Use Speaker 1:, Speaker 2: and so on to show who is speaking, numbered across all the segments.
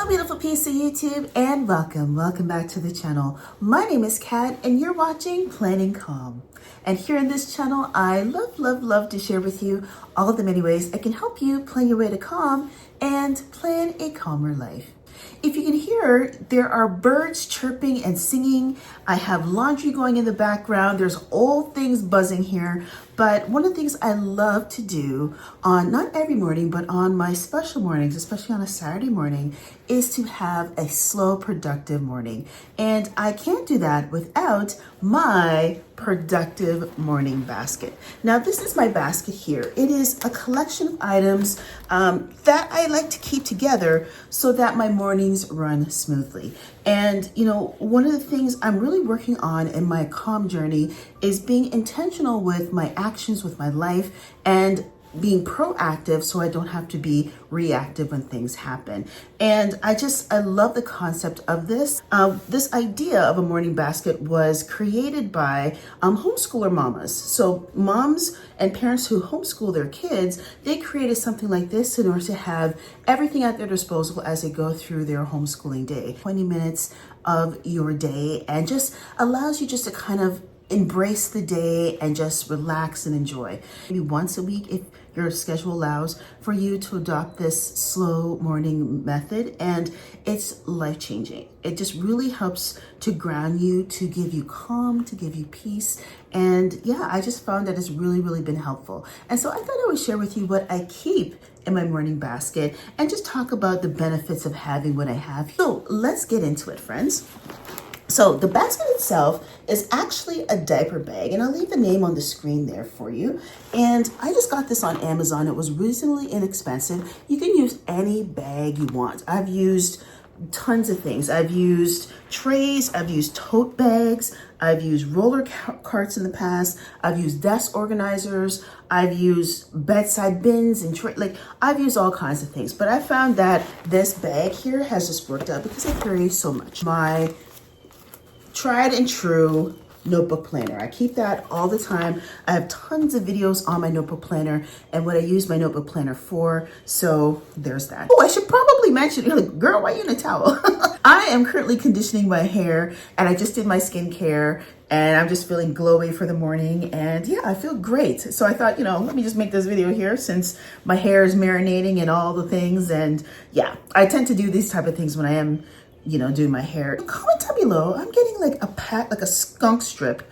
Speaker 1: Hello, beautiful piece of YouTube, and welcome back to the channel. My name is Kat, and you're watching Planning Calm. And here in this channel, I love to share with you all of the many ways I can help you plan your way to calm and plan a calmer life. If you can hear, there are birds chirping and singing. I have laundry going in the background. There's old things buzzing here. But one of the things I love to do on, not every morning, but on my special mornings, especially on a Saturday morning, is to have a slow, productive morning. And I can't do that without my productive morning basket. Now, this is my basket here. It is a collection of items that I like to keep together so that my mornings run smoothly. And, you know, one of the things I'm really working on in my calm journey is being intentional with my actions, with my life, and being proactive so I don't have to be reactive when things happen. And I love the concept of this. This idea of a morning basket was created by homeschooler mamas. So moms and parents who homeschool their kids, they created something like this in order to have everything at their disposal as they go through their homeschooling day. 20 minutes of your day, and just allows you just to kind of embrace the day and just relax and enjoy. Maybe once a week, if your schedule allows, for you to adopt this slow morning method, and it's life-changing. It just really helps to ground you, to give you calm, to give you peace. And yeah, I just found that it's really been helpful. And so I thought I would share with you what I keep in my morning basket and just talk about the benefits of having what I have. So let's get into it, friends. So the basket itself is actually a diaper bag, and I'll leave the name on the screen there for you. And I just got this on Amazon. It was reasonably inexpensive. You can use any bag you want. I've used tons of things. I've used trays, I've used tote bags, I've used roller carts in the past, I've used desk organizers, I've used bedside bins and I've used all kinds of things. But I found that this bag here has just worked out because I carry so much. My tried and true notebook planner. I keep that all the time. I have tons of videos on my notebook planner and what I use my notebook planner for. So there's that. Oh, I should probably mention, you're like, girl, why are you in a towel? I am currently conditioning my hair, and I just did my skincare, and I'm just feeling glowy for the morning. And yeah, I feel great. So I thought, let me just make this video here since my hair is marinating and all the things. And yeah, I tend to do these type of things when I am doing my hair. Comment down below. I'm getting like a skunk strip,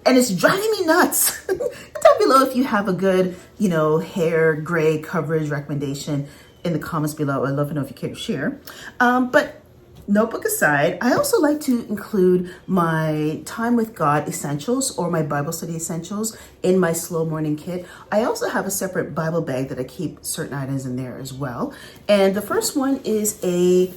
Speaker 1: and it's driving me nuts. Comment down below if you have a good, hair gray coverage recommendation in the comments below. I'd love to know if you care to share. But notebook aside, I also like to include my Time with God essentials or my Bible study essentials in my slow morning kit. I also have a separate Bible bag that I keep certain items in there as well. And the first one is a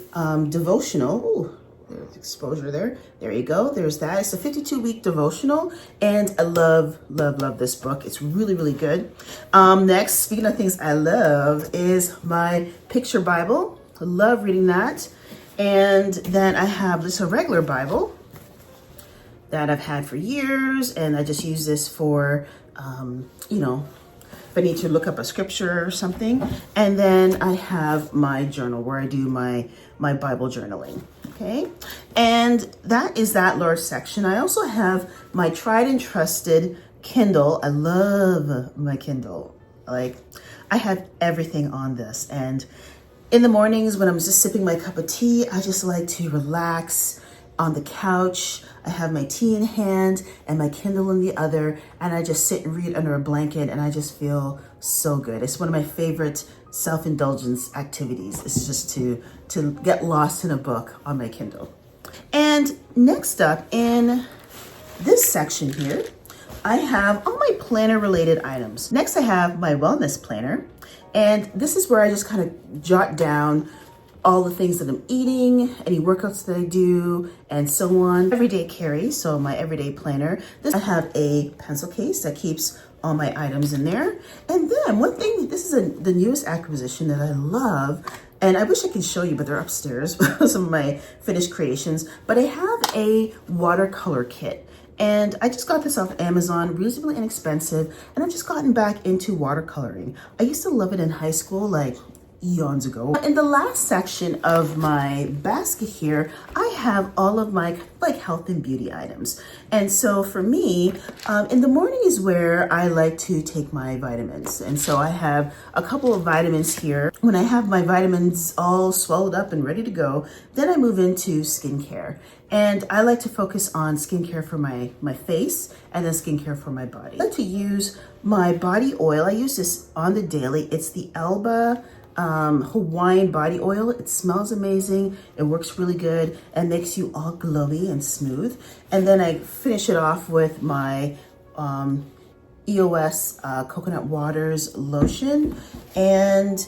Speaker 1: devotional. Ooh, there's exposure there. There you go. There's that. It's a 52-week devotional, and I love this book. It's really good. Next, speaking of things I love, is my picture Bible. I love reading that. And then I have this a regular Bible that I've had for years, and I just use this for, if I need to look up a scripture or something. And then I have my journal where I do my Bible journaling, okay? And that is that large section. I also have my tried and trusted Kindle. I love my Kindle. I have everything on this, and in the mornings when I'm just sipping my cup of tea, I just like to relax on the couch. I have my tea in hand and my Kindle in the other, and I just sit and read under a blanket, and I just feel so good. It's one of my favorite self-indulgence activities. It's just to get lost in a book on my Kindle. And next up in this section here, I have all my planner related items. Next, I have my wellness planner. And this is where I just kind of jot down all the things that I'm eating, any workouts that I do, and so on. Everyday carry, so my everyday planner. I have a pencil case that keeps all my items in there. And then one thing, this is the newest acquisition that I love, and I wish I could show you, but they're upstairs, some of my finished creations. But I have a watercolor kit. And I just got this off Amazon, reasonably inexpensive, and I've just gotten back into watercoloring. I used to love it in high school, eons ago. In the last section of my basket here, I have all of my like health and beauty items. And so for me, in the morning is where I like to take my vitamins. And so I have a couple of vitamins here. When I have my vitamins all swelled up and ready to go, then I move into skincare. And I like to focus on skincare for my face and then skincare for my body. I like to use my body oil. I use this on the daily. It's the Elba Hawaiian body oil. It smells amazing. It works really good and makes you all glowy and smooth. And then I finish it off with my EOS Coconut Waters lotion. And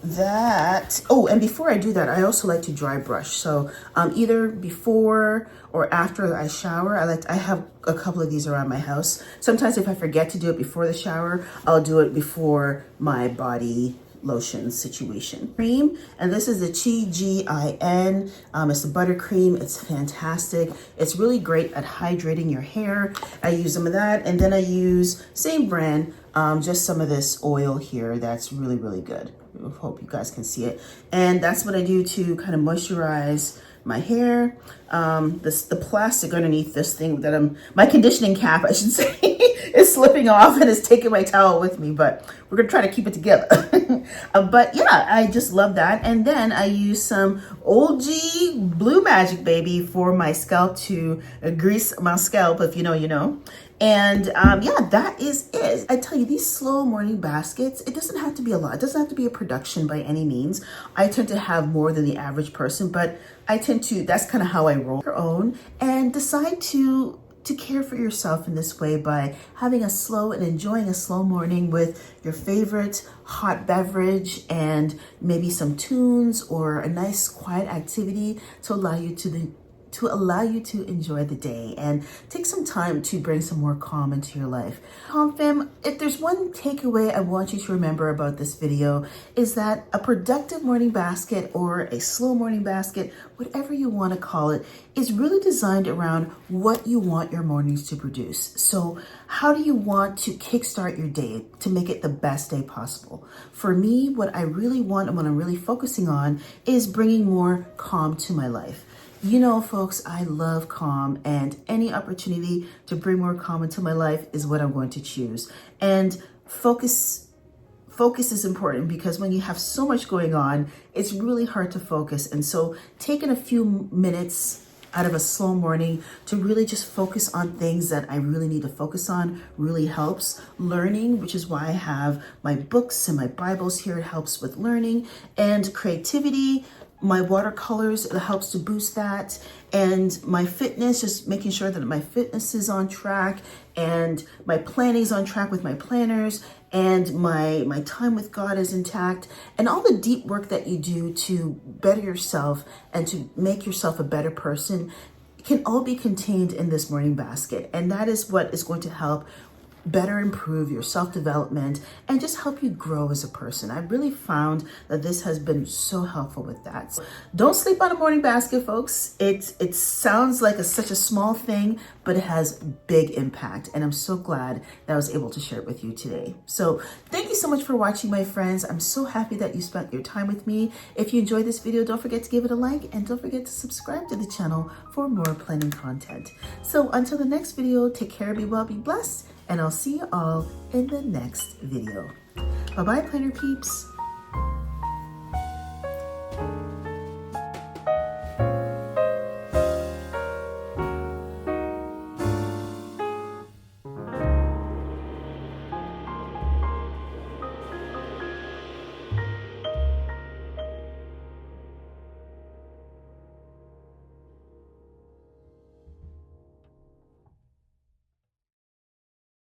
Speaker 1: that, oh, and before I do that, I also like to dry brush. So either before or after I shower, I have a couple of these around my house. Sometimes if I forget to do it before the shower, I'll do it before my body lotion situation. Cream, and this is the TGIN. It's the buttercream. It's fantastic. It's really great at hydrating your hair. I use some of that, and then I use, same brand, just some of this oil here that's really, really good. I hope you guys can see it. And that's what I do to kind of moisturize my hair. The plastic underneath this thing that my conditioning cap, I should say, is slipping off and is taking my towel with me, but we're gonna try to keep it together. But yeah, I just love that. And then I use some OG Blue Magic Baby for my scalp to grease my scalp. If you know, you know. And yeah, that is it. I tell you, these slow morning baskets, it doesn't have to be a lot. It doesn't have to be a production by any means. I tend to have more than the average person, but I tend to, that's kind of how I roll. Your own, and decide to care for yourself in this way by having a slow and enjoying a slow morning with your favorite hot beverage and maybe some tunes or a nice quiet activity to allow you to enjoy the day and take some time to bring some more calm into your life. Calm fam, if there's one takeaway I want you to remember about this video, is that a productive morning basket or a slow morning basket, whatever you want to call it, is really designed around what you want your mornings to produce. So how do you want to kickstart your day to make it the best day possible? For me, what I really want and what I'm really focusing on is bringing more calm to my life. You know, folks, I love calm, and any opportunity to bring more calm into my life is what I'm going to choose. And focus is important, because when you have so much going on, it's really hard to focus. And so taking a few minutes out of a slow morning to really just focus on things that I really need to focus on really helps. Learning, which is why I have my books and my Bibles here, it helps with learning. And creativity, my watercolors, it helps to boost that. And my fitness, just making sure that my fitness is on track and my planning is on track with my planners, and my time with God is intact, and all the deep work that you do to better yourself and to make yourself a better person can all be contained in this morning basket. And that is what is going to help better improve your self-development and just help you grow as a person. I've really found that this has been so helpful with that. So don't sleep on a morning basket, folks. It sounds like such a small thing, but it has big impact. And I'm so glad that I was able to share it with you today. So thank you so much for watching, my friends. I'm so happy that you spent your time with me. If you enjoyed this video, don't forget to give it a like, and don't forget to subscribe to the channel for more planning content. So until the next video, take care, be well, be blessed, and I'll see you all in the next video. Bye-bye, planner peeps.